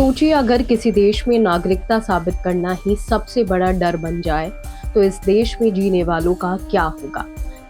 सोचिए अगर किसी देश में नागरिकता साबित करना ही सबसे बड़ा डर बन जाए, तो इस देश में जीने वालों का क्या होगा।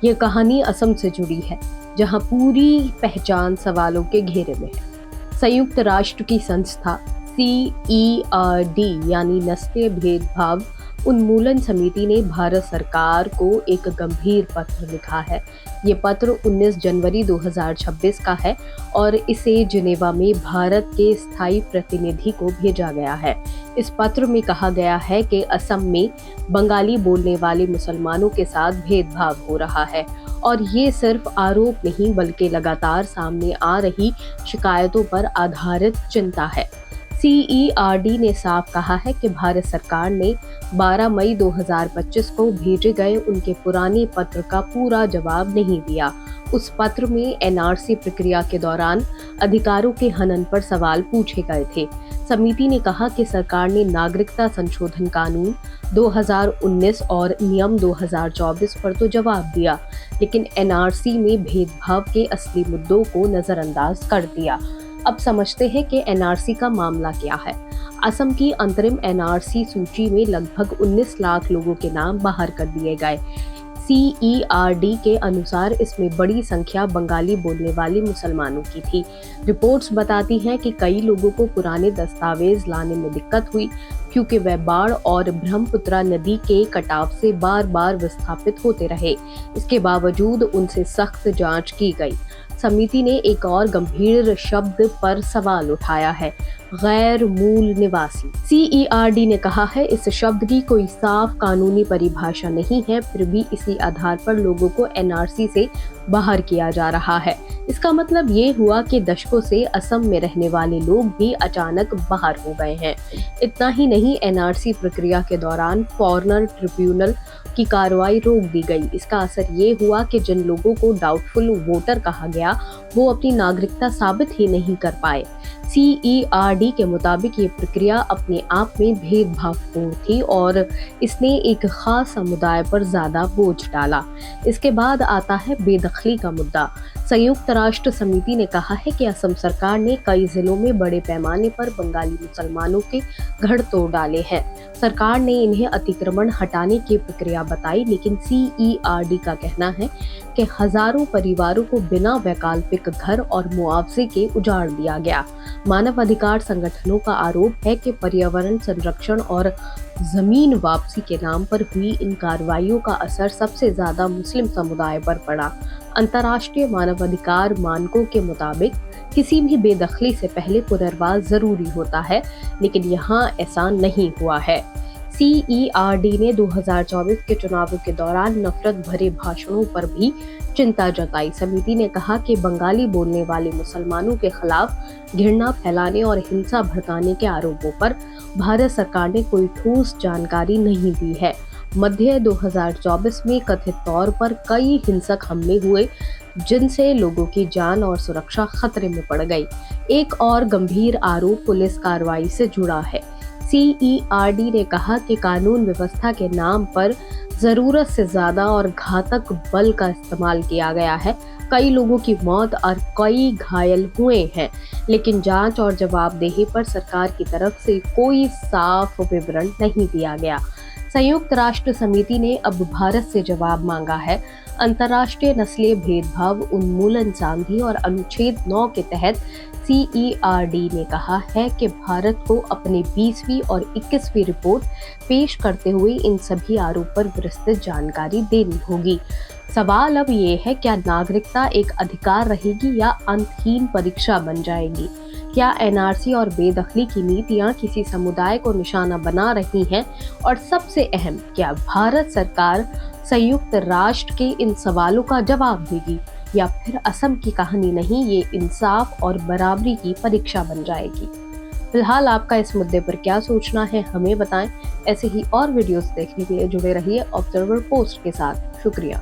ये कहानी असम से जुड़ी है, जहां पूरी पहचान सवालों के घेरे में है। संयुक्त राष्ट्र की संस्था CERD यानी नस्लीय भेदभाव उन्मूलन समिति ने भारत सरकार को एक गंभीर पत्र लिखा है। ये पत्र 19 जनवरी 2026 का है और इसे जिनेवा में भारत के स्थायी प्रतिनिधि को भेजा गया है। इस पत्र में कहा गया है कि असम में बंगाली बोलने वाले मुसलमानों के साथ भेदभाव हो रहा है और ये सिर्फ आरोप नहीं बल्कि लगातार सामने आ रही शिकायतों पर आधारित चिंता है। CERD ने साफ कहा है कि भारत सरकार ने 12 मई 2025 को भेजे गए उनके पुराने पत्र का पूरा जवाब नहीं दिया। उस पत्र में NRC प्रक्रिया के दौरान अधिकारों के हनन पर सवाल पूछे गए थे। समिति ने कहा कि सरकार ने नागरिकता संशोधन कानून 2019 और नियम 2024 पर तो जवाब दिया, लेकिन NRC में भेदभाव के असली मुद्दों को नजरअंदाज कर दिया। अब समझते हैं कि NRC का मामला क्या है। असम की अंतरिम NRC सूची में लगभग 19 लाख लोगों के नाम बाहर कर दिए गए। CERD के अनुसार इसमें बड़ी संख्या बंगाली बोलने वाले मुसलमानों की थी। रिपोर्ट्स बताती हैं कि कई लोगों को पुराने दस्तावेज लाने में दिक्कत हुई क्योंकि वे बाढ़ और ब्रह्मपुत्रा नदी के कटाव से बार बार विस्थापित होते रहे। इसके बावजूद उनसे सख्त जांच की गई। समिति ने एक और गंभीर शब्द पर सवाल उठाया है, गैर मूल निवासी। CERD ने कहा है इस शब्द की कोई साफ कानूनी परिभाषा नहीं है, फिर भी इसी आधार पर लोगों को NRC से बाहर किया जा रहा है। इसका मतलब ये हुआ कि दशकों से असम में रहने वाले लोग भी अचानक बाहर हो गए हैं। इतना ही नहीं, NRC प्रक्रिया के दौरान फॉरेनर ट्रिब्यूनल की कार्रवाई रोक दी गई। इसका असर ये हुआ कि जिन लोगों को डाउटफुल वोटर कहा गया, वो अपनी नागरिकता साबित ही नहीं कर पाए। CERD के मुताबिक ये प्रक्रिया अपने आप में भेदभावपूर्ण थी और इसने एक खास समुदाय पर ज्यादा बोझ डाला। इसके बाद आता है बेदखली का मुद्दा। संयुक्त राष्ट्र समिति ने कहा है कि असम सरकार ने कई जिलों में बड़े पैमाने पर बंगाली मुसलमानों के घर तोड़ डाले हैं। सरकार ने इन्हें अतिक्रमण हटाने की प्रक्रिया बताई, लेकिन CERD का कहना है कि हजारों परिवारों को बिना वैकल्पिक घर और मुआवजे के उजाड़ दिया गया। मानव अधिकार संगठनों का आरोप है कि पर्यावरण संरक्षण और जमीन वापसी के नाम पर हुई इन कार्रवाइयों का असर सबसे ज्यादा मुस्लिम समुदाय पर पड़ा। अंतर्राष्ट्रीय मानवाधिकार मानकों के मुताबिक किसी भी बेदखली से पहले पुनर्वास जरूरी होता है, लेकिन यहाँ ऐसा नहीं हुआ है। CERD ने 2024 के चुनावों के दौरान नफरत भरे भाषणों पर भी चिंता जताई। समिति ने कहा कि बंगाली बोलने वाले मुसलमानों के खिलाफ घृणा फैलाने और हिंसा भड़काने के आरोपों पर भारत सरकार ने कोई ठोस जानकारी नहीं दी है। मध्य 2024 में कथित तौर पर कई हिंसक हमले हुए, जिनसे लोगों की जान और सुरक्षा खतरे में पड़ गई। एक और गंभीर आरोप पुलिस कार्रवाई से जुड़ा है। CERD ने कहा कि कानून व्यवस्था के नाम पर जरूरत से ज्यादा और घातक बल का इस्तेमाल किया गया है। कई लोगों की मौत और कई घायल हुए हैं, लेकिन जांच और जवाबदेही पर सरकार की तरफ से कोई साफ विवरण नहीं दिया गया। संयुक्त राष्ट्र समिति ने अब भारत से जवाब मांगा है। अंतर्राष्ट्रीय नस्लीय भेदभाव उन्मूलन संधि और अनुच्छेद 9 के तहत CERD ने कहा है कि भारत को अपने 20वीं और 21वीं रिपोर्ट पेश करते हुए इन सभी आरोप पर विस्तृत जानकारी देनी होगी। सवाल अब ये है, क्या नागरिकता एक अधिकार रहेगी या अंतहीन परीक्षा बन जाएगी? क्या NRC और बेदखली की नीतियां किसी समुदाय को निशाना बना रही हैं? और सबसे अहम, क्या भारत सरकार संयुक्त राष्ट्र के इन सवालों का जवाब देगी या फिर असम की कहानी नहीं, ये इंसाफ और बराबरी की परीक्षा बन जाएगी? फिलहाल आपका इस मुद्दे पर क्या सोचना है, हमें बताएं। ऐसे ही और वीडियोस देखने के लिए जुड़े रहिए ऑब्जर्वर पोस्ट के साथ। शुक्रिया।